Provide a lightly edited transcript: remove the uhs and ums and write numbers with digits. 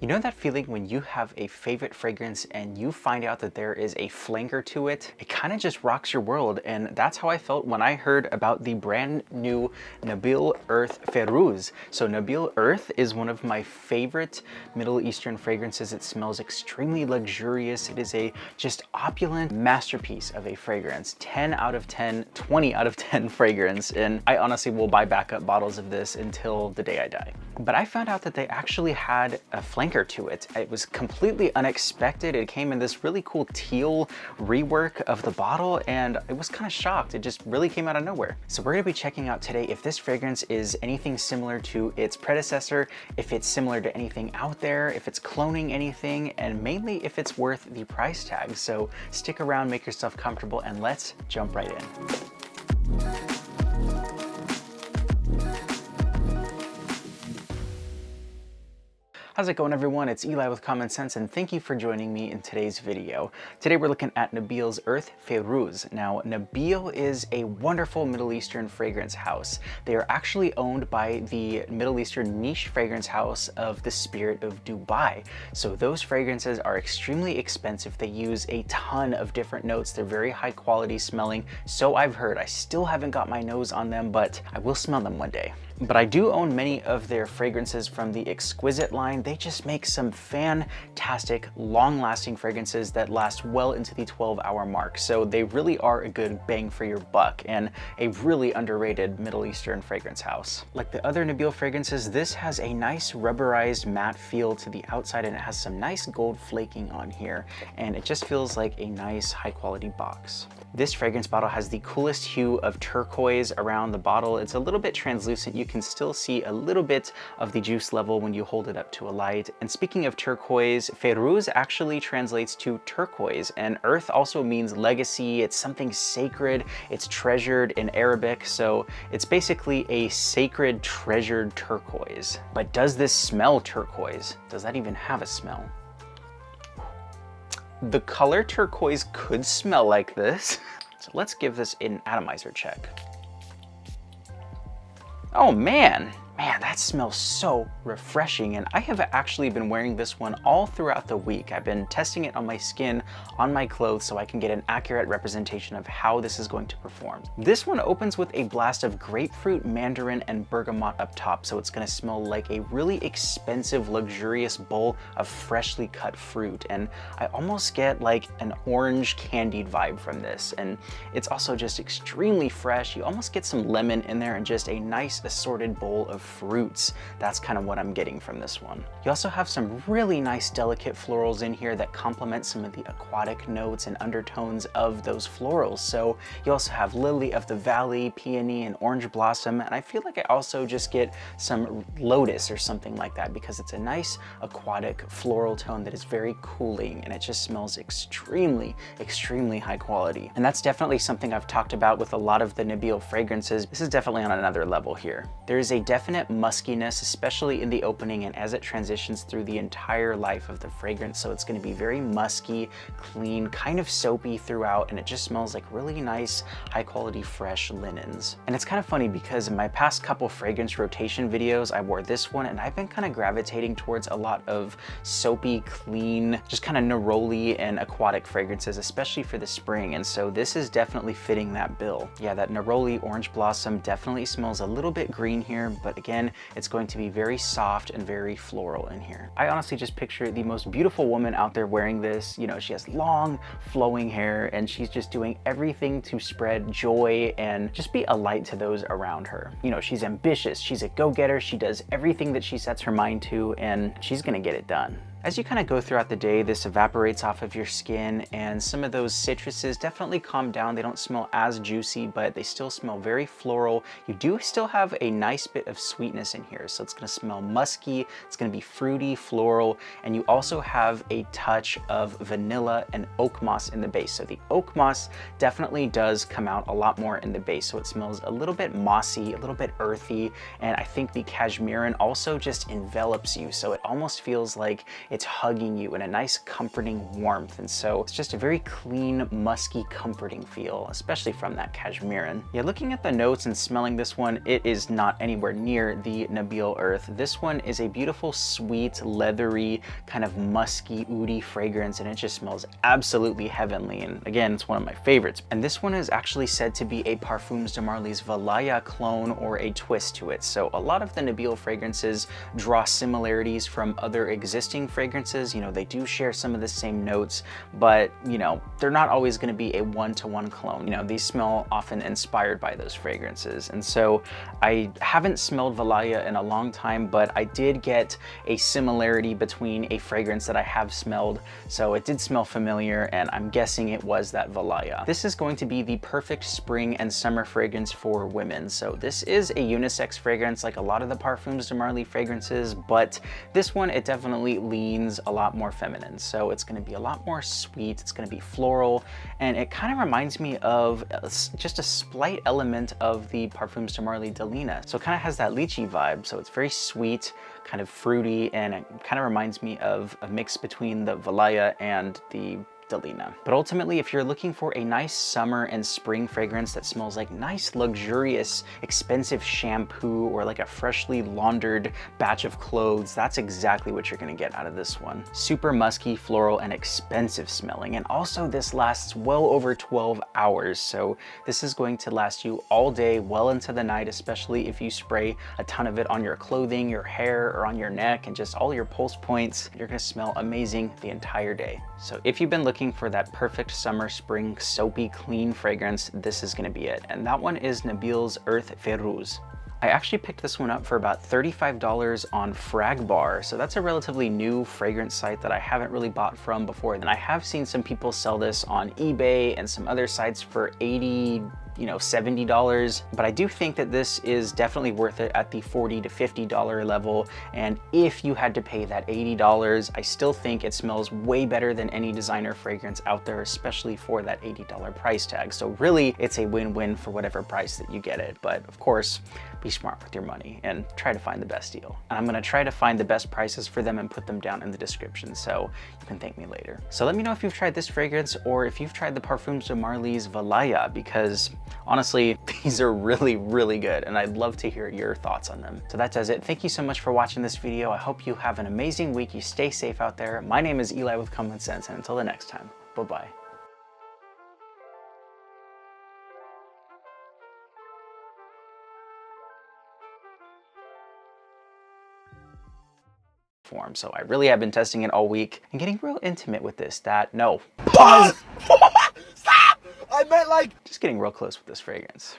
You know that feeling when you have a favorite fragrance and you find out that there is a flanker to it? It kind of just rocks your world, and that's how I felt when I heard about the brand new Nabeel Irth Fairooz. So Nabeel Irth is one of my favorite Middle Eastern fragrances. It smells extremely luxurious. It is a just opulent masterpiece of a fragrance. 10 out of 10, 20 out of 10 fragrance, and I honestly will buy backup bottles of this until the day I die. But I found out that they actually had a flanker to it. It was completely unexpected. It came in this really cool teal rework of the bottle, and I was kind of shocked. It just really came out of nowhere. So we're gonna be checking out today if this fragrance is anything similar to its predecessor, if it's similar to anything out there, if it's cloning anything, and mainly if it's worth the price tag. So stick around, make yourself comfortable, and let's jump right in. How's it going, everyone? It's Eli with Common Sense, and thank you for joining me in today's video. Today we're looking at Nabeel Irth Fairooz. Now, Nabeel is a wonderful Middle Eastern fragrance house. They are actually owned by the Middle Eastern niche fragrance house of the Spirit of Dubai. So those fragrances are extremely expensive. They use a ton of different notes. They're very high quality smelling. So I've heard. I still haven't got my nose on them, but I will smell them one day. But I do own many of their fragrances from the Exquisite line. They just make some fantastic, long-lasting fragrances that last well into the 12-hour mark. So they really are a good bang for your buck and a really underrated Middle Eastern fragrance house. Like the other Nabeel fragrances, this has a nice rubberized matte feel to the outside, and it has some nice gold flaking on here. And it just feels like a nice, high-quality box. This fragrance bottle has the coolest hue of turquoise around the bottle. It's a little bit translucent. You can still see a little bit of the juice level when you hold it up to a light. And speaking of turquoise, Feirooz actually translates to turquoise, and Earth also means legacy. It's something sacred. It's treasured in Arabic, so it's basically a sacred, treasured turquoise. But does this smell turquoise? Does that even have a smell? The color turquoise could smell like this. So let's give this an atomizer check. Oh man, that smells so refreshing, and I have actually been wearing this one all throughout the week. I've been testing it on my skin, on my clothes, so I can get an accurate representation of how this is going to perform. This one opens with a blast of grapefruit, mandarin, and bergamot up top, so it's gonna smell like a really expensive, luxurious bowl of freshly cut fruit, and I almost get like an orange candied vibe from this, and it's also just extremely fresh. You almost get some lemon in there and just a nice assorted bowl of fruits. That's kind of what I'm getting from this one. You also have some really nice delicate florals in here that complement some of the aquatic notes and undertones of those florals. So you also have lily of the valley, peony, and orange blossom, and I feel like I also just get some lotus or something like that because it's a nice aquatic floral tone that is very cooling, and it just smells extremely, extremely high quality. And that's definitely something I've talked about with a lot of the Nabeel fragrances. This is definitely on another level here. There is a definite muskiness, especially in the opening and as it transitions through the entire life of the fragrance. So it's going to be very musky, clean, kind of soapy throughout, and it just smells like really nice, high quality, fresh linens. And it's kind of funny because in my past couple fragrance rotation videos, I wore this one, and I've been kind of gravitating towards a lot of soapy, clean, just kind of neroli and aquatic fragrances, especially for the spring. And so this is definitely fitting that bill. Yeah, that neroli orange blossom definitely smells a little bit green here, but again, it's going to be very soft and very floral in here. I honestly just picture the most beautiful woman out there wearing this. You know, she has long flowing hair, and she's just doing everything to spread joy and just be a light to those around her. You know, she's ambitious, she's a go-getter, she does everything that she sets her mind to, and she's gonna get it done. As you kind of go throughout the day, this evaporates off of your skin, and some of those citruses definitely calm down. They don't smell as juicy, but they still smell very floral. You do still have a nice bit of sweetness in here, so it's going to smell musky, it's going to be fruity, floral, and you also have a touch of vanilla and oak moss in the base. So the oak moss definitely does come out a lot more in the base, so it smells a little bit mossy, a little bit earthy, and I think the cashmeran also just envelops you, so it almost feels like it's hugging you in a nice comforting warmth. And so it's just a very clean, musky, comforting feel, especially from that cashmere. Yeah, looking at the notes and smelling this one, it is not anywhere near the Nabeel Irth. This one is a beautiful, sweet, leathery, kind of musky, oudy fragrance, and it just smells absolutely heavenly. And again, it's one of my favorites. And this one is actually said to be a Parfums de Marly's Valaya clone or a twist to it. So a lot of the Nabeel fragrances draw similarities from other existing fragrances. You know, they do share some of the same notes, but you know, they're not always going to be a one-to-one clone. You know, these smell often inspired by those fragrances. And so I haven't smelled Valaya in a long time, but I did get a similarity between a fragrance that I have smelled. So it did smell familiar, and I'm guessing it was that Valaya. This is going to be the perfect spring and summer fragrance for women. So this is a unisex fragrance like a lot of the Parfums de Marly fragrances, but this one, it definitely leans a lot more feminine. So it's going to be a lot more sweet, it's going to be floral, and it kind of reminds me of just a slight element of the Parfums de Marly Delina. So it kind of has that lychee vibe, so it's very sweet, kind of fruity, and it kind of reminds me of a mix between the Valaya and the Delina. But ultimately, if you're looking for a nice summer and spring fragrance that smells like nice, luxurious, expensive shampoo or like a freshly laundered batch of clothes, that's exactly what you're gonna get out of this one. Super musky, floral, and expensive smelling. And also this lasts well over 12 hours. So this is going to last you all day, well into the night, especially if you spray a ton of it on your clothing, your hair, or on your neck, and just all your pulse points. You're gonna smell amazing the entire day. So if you've been looking for that perfect summer, spring, soapy, clean fragrance, this is gonna be it. And that one is Nabeel Irth Fairooz. I actually picked this one up for about $35 on Fragbar. So that's a relatively new fragrance site that I haven't really bought from before. And I have seen some people sell this on eBay and some other sites for $80, $70, but I do think that this is definitely worth it at the $40 to $50 level. And if you had to pay that $80, I still think it smells way better than any designer fragrance out there, especially for that $80 price tag. So really, it's a win-win for whatever price that you get it. But of course, be smart with your money and try to find the best deal. And I'm gonna try to find the best prices for them and put them down in the description, so you can thank me later. So let me know if you've tried this fragrance or if you've tried the Parfums de Marly's Valaya, because honestly, these are really, really good, and I'd love to hear your thoughts on them. So that does it. Thank you so much for watching this video. I hope you have an amazing week. You stay safe out there. My name is Eli with Common Sense, and until the next time, bye-bye. So I really have been testing it all week and getting real intimate with this. No. Pause! Stop! I meant like... Just getting real close with this fragrance.